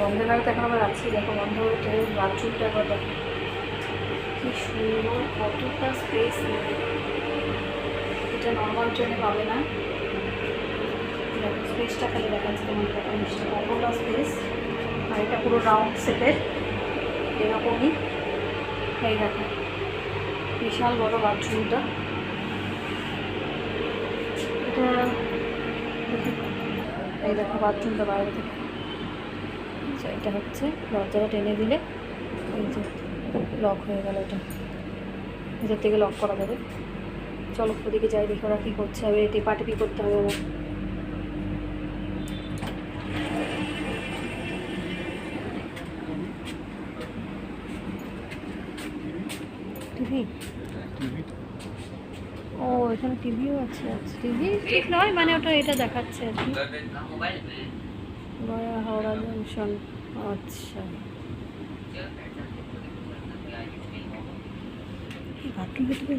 বন্ধে লাগে তো এখন আবার আছি। দেখো বন্ধ হয়ে বাথরুমটা একবার দেখো কি সুন্দর, কতটা স্পেস। এটা নর্মাল ট্রেনে পাবে না। দেখো স্পেসটা খালি দেখাচ্ছে তোমাকে, দেখো জিনিসটা কতটা স্পেস। আর এটা পুরো রাউন্ড শেপের এরকমই। এই দেখো বিশাল বড় বাথরুমটা। এটা দেখি, এই দেখো বাথরুমটা বাইরে থেকে। আচ্ছা এটা হচ্ছে দরজাটা টেনে দিলে এই যে লক হয়ে গেল, এটা ভিতর থেকে লক করা যাবে। চলো ওদিকে যাই, দেখি ওরা কী করছে। হবে টিপাটিপি করতে হবে আবার। টিভি, ও এখানে টিভিও আছে। আচ্ছা টিভি ঠিক নয়, মানে ওটা এটা দেখাচ্ছে আর কি, গয়া হাওড়া জংশন। আচ্ছা বাথরুম ভিতরে